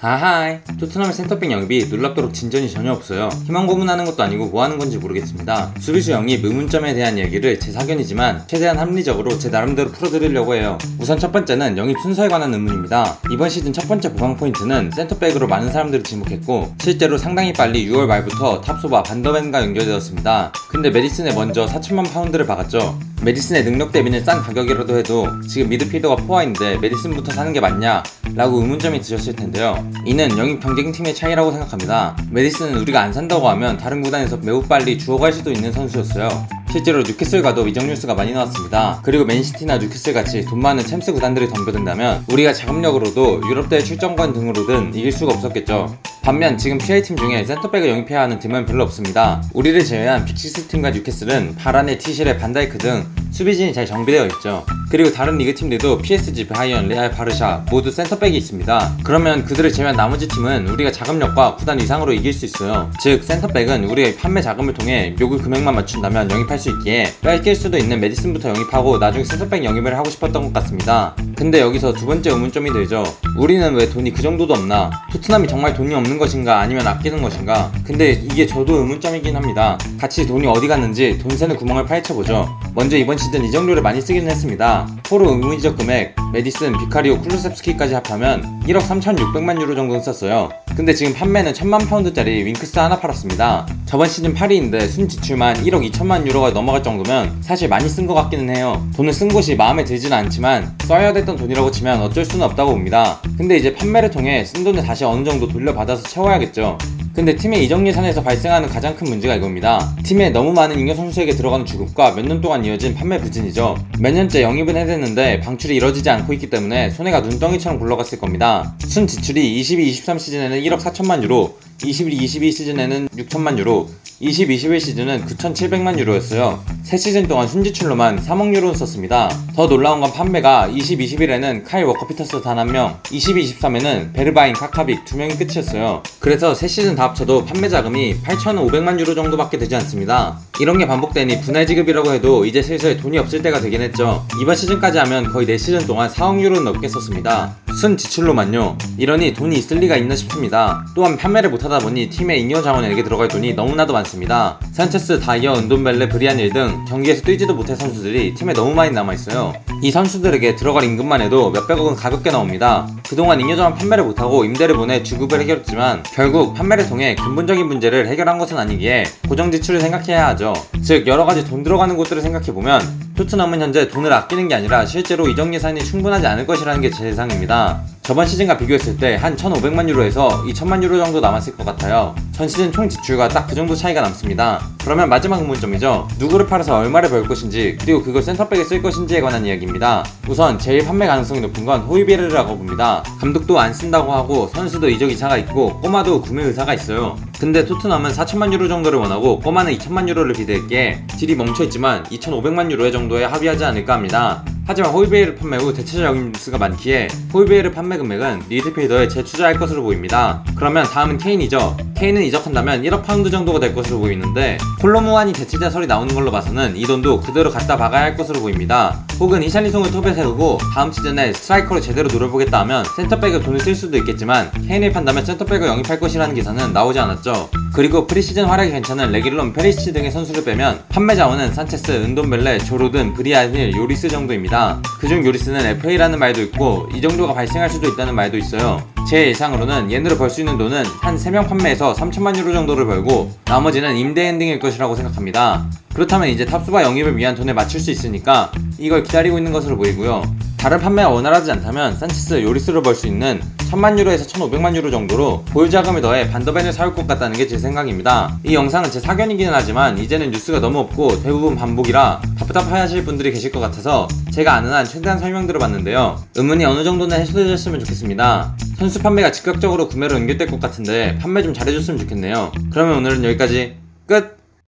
하하이, 토트넘의 센터백 영입이 놀랍도록 진전이 전혀 없어요. 희망 고문하는 것도 아니고 뭐하는 건지 모르겠습니다. 수비수 영입 의문점에 대한 얘기를 제 사견이지만 최대한 합리적으로 제 나름대로 풀어드리려고 해요. 우선 첫 번째는 영입 순서에 관한 의문입니다. 이번 시즌 첫 번째 보강 포인트는 센터백으로 많은 사람들이 지목했고 실제로 상당히 빨리 6월 말부터 탑소바 반더벤과 연결되었습니다. 근데 메디슨에 먼저 4천만 파운드를 박았죠. 메디슨의 능력 대비는 싼 가격이라도 해도 지금 미드필더가 포화인데 메디슨부터 사는 게 맞냐? 라고 의문점이 드셨을 텐데요. 이는 영입 경쟁팀의 차이라고 생각합니다. 메디슨은 우리가 안 산다고 하면 다른 구단에서 매우 빨리 주워갈 수도 있는 선수였어요. 실제로 뉴캐슬 가도 이적 뉴스가 많이 나왔습니다. 그리고 맨시티나 뉴캐슬 같이 돈 많은 챔스 구단들이 덤벼든다면 우리가 자금력으로도 유럽대회 출전권 등으로든 이길 수가 없었겠죠. 반면 지금 PI팀 중에 센터백을 영입해야 하는 팀은 별로 없습니다. 우리를 제외한 빅시스 팀과 뉴캐슬은 바란의 티실의 반다이크 등 수비진이 잘 정비되어 있죠. 그리고 다른 리그 팀들도 PSG, 바이언, 레알, 바르샤 모두 센터백이 있습니다. 그러면 그들을 제외한 나머지 팀은 우리가 자금력과 구단 이상으로 이길 수 있어요. 즉 센터백은 우리의 판매 자금을 통해 요구 금액만 맞춘다면 영입할 수 있기에 뺏길 수도 있는 메디슨부터 영입하고 나중에 센터백 영입을 하고 싶었던 것 같습니다. 근데 여기서 두 번째 의문점이 들죠. 우리는 왜 돈이 그 정도도 없나? 토트넘이 정말 돈이 없는 것인가 아니면 아끼는 것인가? 근데 이게 저도 의문점이긴 합니다. 같이 돈이 어디 갔는지 돈 새는 구멍을 파헤쳐보죠. 먼저 이번 시즌 이적료를 많이 쓰기는 했습니다. 포로 의무이적 금액, 메디슨, 비카리오, 쿨루셉스키까지 합하면 1억 3,600만 유로 정도는 썼어요. 근데 지금 판매는 1000만 파운드짜리 윙크스 하나 팔았습니다. 저번 시즌 8위인데 순 지출만 1억 2천만 유로가 넘어갈 정도면 사실 많이 쓴 것 같기는 해요. 돈을 쓴 곳이 마음에 들지는 않지만 써야 됐던 돈이라고 치면 어쩔 수는 없다고 봅니다. 근데 이제 판매를 통해 쓴 돈을 다시 어느 정도 돌려받아서 채워야겠죠. 근데 팀의 이적 예산에서 발생하는 가장 큰 문제가 이겁니다. 팀에 너무 많은 잉여 선수에게 들어가는 주급과 몇 년 동안 이어진 판매 부진이죠. 몇 년째 영입은 해댔는데 방출이 이뤄지지 않고 있기 때문에 손해가 눈덩이처럼 굴러갔을 겁니다. 순 지출이 22-23 시즌에는 1억 4천만 유로, 21-22 시즌에는 6천만 유로, 20-21 시즌은 9,700만 유로였어요. 3시즌 동안 순지출로만 3억 유로는 썼습니다. 더 놀라운 건 판매가 20-21에는 카일 워커피터스 단 1명, 22-23에는 베르바인, 카카빅 2명이 끝이었어요. 그래서 3시즌 다 합쳐도 판매 자금이 8,500만 유로 정도밖에 되지 않습니다. 이런 게 반복되니 분할 지급이라고 해도 이제 슬슬 돈이 없을 때가 되긴 했죠. 이번 시즌까지 하면 거의 4시즌 동안 4억 유로는 넘게 썼습니다. 순 지출로만요. 이러니 돈이 있을 리가 있나 싶습니다. 또한 판매를 못하다 보니 팀의 잉여 자원에게 들어갈 돈이 너무나도 많습니다. 산체스, 다이어, 은돈벨레, 브리안일 등 경기에서 뛰지도 못할 선수들이 팀에 너무 많이 남아있어요. 이 선수들에게 들어갈 임금만 해도 몇백억은 가볍게 나옵니다. 그동안 잉여 자원 판매를 못하고 임대를 보내 주급을 해결했지만 결국 판매를 통해 근본적인 문제를 해결한 것은 아니기에 고정 지출을 생각해야 하죠. 즉 여러가지 돈 들어가는 곳들을 생각해보면 토트넘은 현재 돈을 아끼는 게 아니라 실제로 이적 예산이 충분하지 않을 것이라는 게 제 예상입니다. 저번 시즌과 비교했을 때 한 1,500만 유로에서 2,000만 유로 정도 남았을 것 같아요. 전 시즌 총 지출과 딱 그 정도 차이가 남습니다. 그러면 마지막 의문점이죠. 누구를 팔아서 얼마를 벌 것인지 그리고 그걸 센터백에 쓸 것인지에 관한 이야기입니다. 우선 제일 판매 가능성이 높은 건 호이베르라고 봅니다. 감독도 안 쓴다고 하고 선수도 이적 이사가 있고 꼬마도 구매 의사가 있어요. 근데 토트넘은 4천만 유로 정도를 원하고 꼬마는 2천만 유로를 기대했기에 딜이 멈춰있지만 2,500만 유로의 정도에 합의하지 않을까 합니다. 하지만 호이베르 판매 후 대체적 영입 뉴스가 많기에 호이베르 판매 금액은 미드필더에 재투자할 것으로 보입니다. 그러면 다음은 케인이죠. 케인은 이적한다면 1억 파운드 정도가 될 것으로 보이는데 콜로무안이 대체자설이 나오는 걸로 봐서는 이 돈도 그대로 갖다 박아야 할 것으로 보입니다. 혹은 히샬리송을 톱에 세우고 다음 시즌에 스트라이커로 제대로 노려보겠다 하면 센터백에 돈을 쓸 수도 있겠지만 케인을 판다면 센터백을 영입할 것이라는 기사는 나오지 않았죠. 그리고 프리시즌 활약이 괜찮은 레길론, 페리시치 등의 선수를 빼면 판매 자원은 산체스, 은돈벨레, 조로든, 브리안일, 요리스 정도입니다. 그중 요리스는 FA라는 말도 있고 이 정도가 발생할 수도 있다는 말도 있어요. 제 예상으로는 얘네로 벌 수 있는 돈은 한 3명 판매에서 3천만 유로 정도를 벌고 나머지는 임대 엔딩일 것이라고 생각합니다. 그렇다면 이제 탑수바 영입을 위한 돈을 맞출 수 있으니까 이걸 기다리고 있는 것으로 보이고요. 다른 판매가 원활하지 않다면 산체스, 요리스로 벌 수 있는 1000만 유로에서 1500만 유로 정도로 보유 자금을 더해 반더벤을 사올 것 같다는 게 제 생각입니다. 이 영상은 제 사견이기는 하지만 이제는 뉴스가 너무 없고 대부분 반복이라 답답해하실 분들이 계실 것 같아서 제가 아는 한 최대한 설명드려봤는데요. 의문이 어느 정도는 해소되셨으면 좋겠습니다. 선수 판매가 즉각적으로 구매로 연결될 것 같은데 판매 좀 잘해줬으면 좋겠네요. 그러면 오늘은 여기까지 끝!